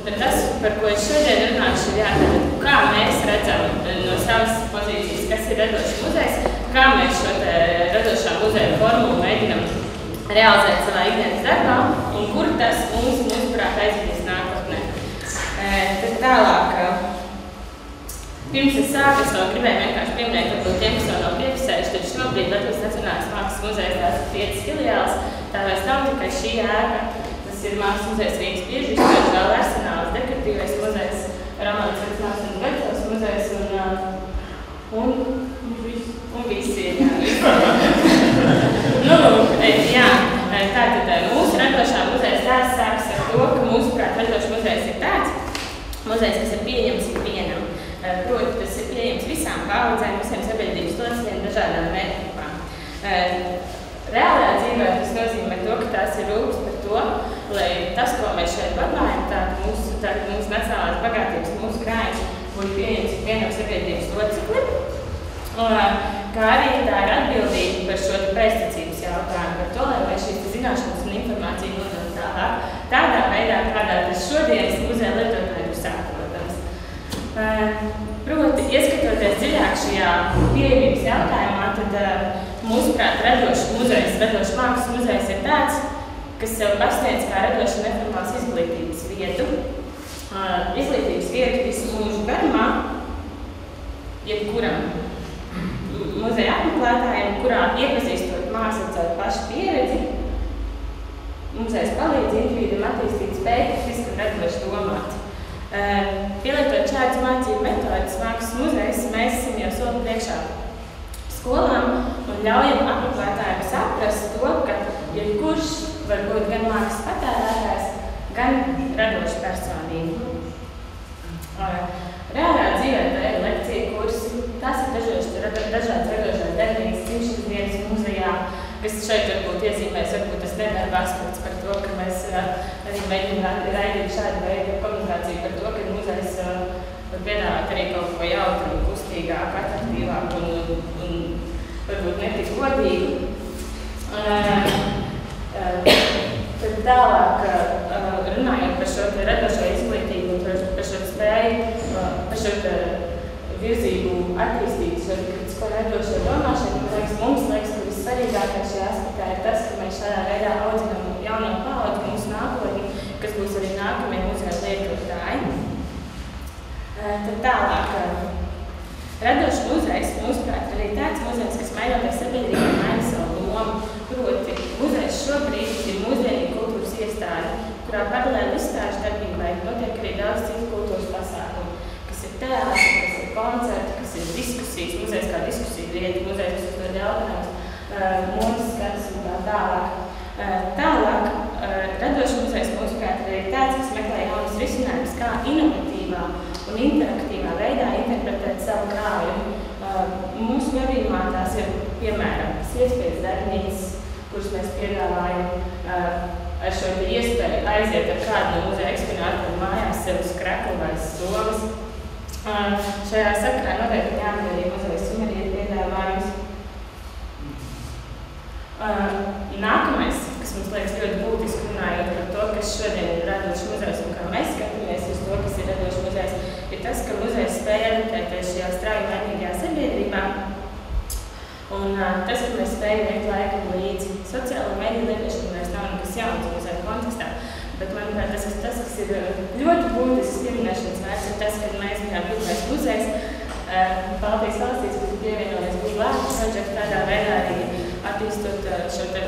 Bet tas, par ko es šodien runāšu, ir jātad, kā mēs redzam no savas pozīcijas, kas ir radošs muzejs, kā mēs šo te radošā muzeja formulu mēģinam realizēt savā ikdienas darbā un kur tas mūsuprāt aizvedīs nākotnē. Tad tālāk, pirms es sāku, es vēl gribēju vienkārši pieminēt, varbūt tiem, kas vēl nav piepisējuši, tad šobrīd Latvijas Nacionālais mākslas muzejs tās ir 5 filiāls, tā vairs nav tikai šī ēka, tas ir mākslas muzejs Rīgas Biežas, vēl Arsenāls, dekoratīvais muzejs, Romanis Vecnās un Vecās muzejs un visi ir, jā. Tātad mūsu radošā muzeja stāsts sākas ar to, ka mūsuprāt radošs muzejs ir tāds muzejs, kas ir pieņems ikvienam. Proti, tas ir pieņems visām paudzēm, visiem sabiedrības locekļiem, dažādām vērtībām. Reālajā dzīvē tas nozīmē to, ka tās ir rūpes par to, lai tas, ko mēs šeit vadājam, mūsu nacionālās bagātības, mūsu krājums, būtu pieņems ikvienam sabiedrības loceklim. Kā arī tā ir atbildība par šo pēctecības jautājumu, par to, lai mēs šīs zināšanas un informāciju nododam tālāk, tādā veidā, kādā tas šodienas muzeja lietotāji ir saprotams. Proti, ieskatoties dziļāk šajā pieejamības jautājumā, tad mūsuprāt radošs muzejs, radošs mākslas muzejs ir tāds, kas sev pasniedz kā radoša neformāls izglītības vietu. Izglītības vietu visu mūžu garumā, jebkuram muzeja apmeklētājiem, kurā iepazīstot mākslu caur pašu pieredzi, muzejs palīdz individam attīstīt spēju fiziski un radoši domāt. Pielietot šādas mācību metodas mākslas muzejs, mēs esam jau soli priekšā skolām un ļaujam apmeklētājiem saprast to, ka jebkurš var būt gan mākslas patērētājs, gan radoša personība. Reālajā dzīvē tā ir lekcija kursi, tās ir dažādas radošās darbības, dzimšanas dienas muzejā, kas šeit varbūt iezīmēs, varbūt tas nedarba aspekts par to, ka mēs arī mēģinām raidīt šādu veidu komunikāciju par to, ka muzejs var piedāvāt arī kaut ko jautru un kustīgāku, atraktīvāku un varbūt netik godīgu. Tad tālāk, runājot par šo radošo izglītību un par šo spēju, par šo virzību attīstīt šo kritisko radošo domāšanu, mums liekas, ka vissvarīgākais šajā aspektā ir tas, ka mēs šādā veidā audzinām jauno paudzi, mūsu nākotni, kas būs arī nākamie muzeja lietotāji. Tad tālāk, radošs muzejs, mūsuprāt, arī tāds muzejs, kas mainoties sabiedrībā maina savu lomu. Proti, muzejs šobrīd ir mūsdienīga kultūras iestāde, kurā paralēli izstāžu darbībai notiek arī daudz citu kultūras pasākumu, kas ir teātri, kas ir koncerti, kas ir diskusijas, muzejs kā diskusija vieta, muzejs, kas uzdod jautājumus, mūzes skats un tā tālāk. Tālāk, radošs muzejs mūsuprāt ir arī tāds, kas meklē jaunas risinājumus, kā inovatīvā un interaktīvā veidā interpretēt savu krājumu. Mūsu gadījumā tās ir, piemēram, sietspējas darbnīcas, kuras mēs piedāvājam ar šo iespēju aiziet ar kādu no muzeja eksponātu mājās sev uz kreklu vai somas. Šajā sakarā noteikti jāmin arī muzeja sumerietu piedāvājums. Nākamais, kas mums liekas ļoti būtiski runājot par to, kas šodien ir radošs muzejs un kā mēs skatāmies uz to, kas ir radošs muzejs, ir tas, ka muzejs spēja adaptēties šajā strauji mainīgajā sabiedrībā. Un tas, ka mēs spējam veikt laikam līdzi sociālo mediju lietošanu, vairs nav nekas jauns muzeja kontekstā. Bet, manuprāt, tas, kas ir ļoti būtisks pieminēšanas vērts, ir tas, ka mēs bijām pirmais muzejs Baltijas valstīs, kas ir pievienojies Google Earth projektu, tādā veidā arī attīstot šo te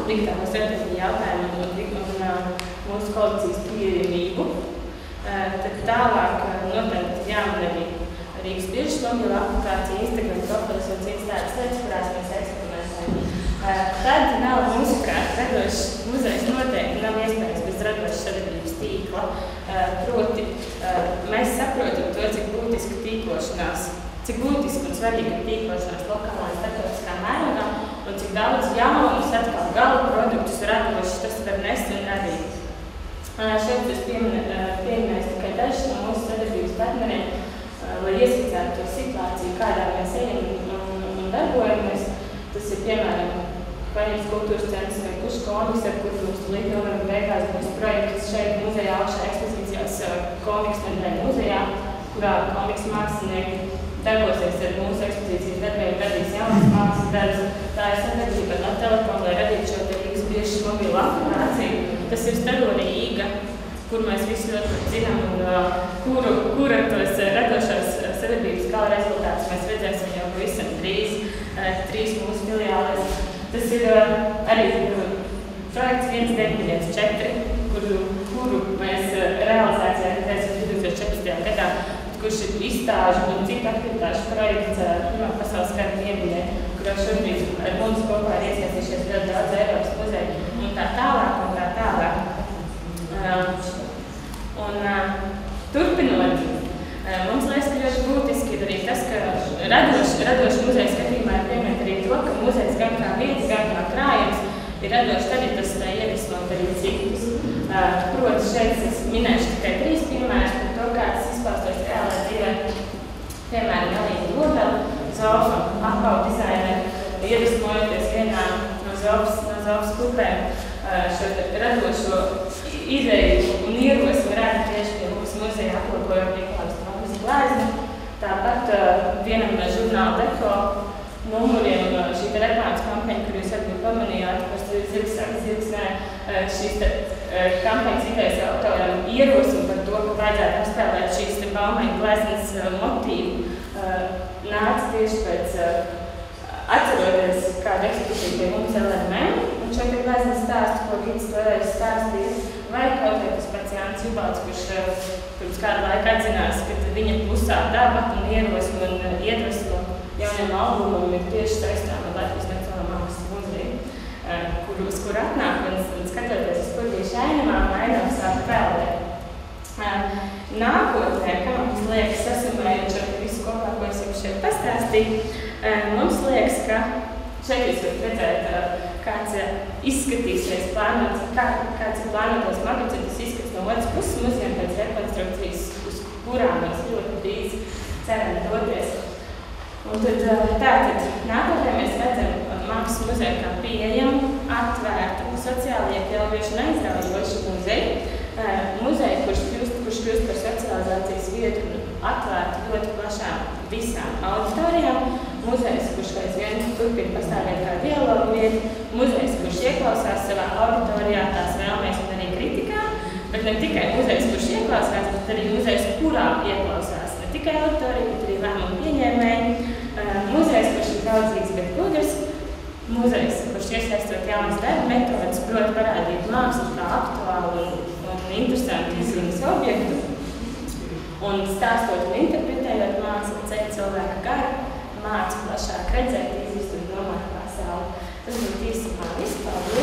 digitālo strateģiju jautājumu un mūsu kolekcijas pieejamību. Tad tālāk noteikti jāmin arī Rīgas Biežas mobila aplikācija, Instagram profilis un citas tādas lietas, kurās mēs eksperimentējam. Tad nav mūsuprāt radošs muzejs noteikti nav iespējams bez radošas sadarbības tīkla. Proti, mēs saprotam to, cik būtiska tīklošanās, cik būtiski un svarīgi ir tīklošanās lokālā un starptautiskā mērogā un cik daudz jaunus atkal gala produktus radošus tas var nest un radīt. Šeit es pieminēšu tikai dažus no mūsu sadarbības partneriem, lai ieskicētu to situāciju, kādā mēs ejam un darbojamies. Tas ir, piemēram, Paņems kultūras centrs vai Kuša komiks, ar kuru mums līdz novembra beigās būs projekts šeit muzejā augšā ekspozīcijās komiks nedēļa muzejā, kurā komiks mākslinieki darbosies ar mūsu ekspozīcijas darbiem, radīs jaunas mākslas darbus. Tā ir sadarbība ar Telekom, lai radītu šo Rīgas biežas mobilo aplikāciju. Tas ir Staroņa Īga, kur mēs visi ļoti zinām, un kura tos radošās sadarbības gala rezultātus mēs redzēsim jau pavisam drīz, 3 mūsu filiālēs. Tas ir arī projekts 1914, kuru mēs realizācijā redzēsim 2014. gadā, kurš ir izstāžu un citu aktivitāšu projekts Pirmā pasaules kara pieminē, kurā šobrīd ar mums kopā ir iesaistījušies ļoti daudz Eiropas muzeju un tā tālāk. Turpinot, mums liekas, ka ļoti būtiski ir arī tas, ka radoši muzeja skatījumā ir pieminēt arī to, ka muzejs gan kā vietas, gan kā krājums ir radoši tad, ja tas iedvesmot arī citus. Proti, šeit es minēšu tikai 3 piemērus par to, kā tas izpaustos reālā dzīvē. Piemēram, Elīna Lodela, Zofa, apkauda dizaineri, iedvesmojoties vienā no Zofas grupēm šo radošo ideju un ierosmi rāda tieši pie mūsu muzeja aplūkojot Nikolājas Trompas glāzni. Tāpat vienam no žurnāla Deko numuriem šī reklāmas kampaņa, kur jūs varbūt pamanījāt, šīs kampaņas idejas autoram ierosmi par to, ka vajadzētu apspēlēt šīs Baumaņa gleznas motīvu, nāca tieši pēc atceroties kādu ekspozīciju pie mums LMM, un šo te gleznas stāstu, ko Gits toreiz stāstīja, vai kaut kā tas pats Jānis Jubalts, kurš pirms kādu laiku atzinās, ka viņa klusā daba un ierosmi un iedvesmo jauniem albumam ir tieši saistām ar Latvijas Nacionālā mākslas muzeju, uz kur atnāk un skatoties uz kurģīšu ainavām, ainavas sāk peldēt. Nākotnē, kā mums liekas, sasumējot šo visu kopā, ko es jums šeit pastāstīju, mums liekas, ka šeit jūs varat redzēt, kāds izskatīsies plānots, kāds ir plānotos magazīns izskats no otras puses muzejiem pēc rekonstrukcijas, uz kurām mēs ļoti drīz ceram doties. Un tātad nākotnē mēs redzam mākslas muzeju kā pieejamu, atvērtu, sociāli iekļaujošu un aizraujošu muzeju. Muzeju, kurš kļūst par socializācijas vietu un atvērtu ļoti plašām visām auditorijām. Muzejs, kurš aizvien turpina pastāvēt kā dialogu vietu. Muzejs, kurš ieklausās savā auditorijā, tās vēlmēs un arī kritikā. Bet ne tikai muzejs, kurš ieklausās, bet arī muzejs, kurā ieklausās ne tikai auditorija, bet arī lēmumu pieņēmēji. Muzejs, kurš ir draudzīgs, bet gudrs. Muzejs, kurš iesaistot jaunas darba metodas, proti parādīt mākslu kā aktuālu un interesantu izziņas objektu. Un stāstot un interpretējot mākslu, ceļ cilvēka garu, māca plašāk redzēt, izjust un domāt pasauli. Tas būtu īsumā viss. Paldies!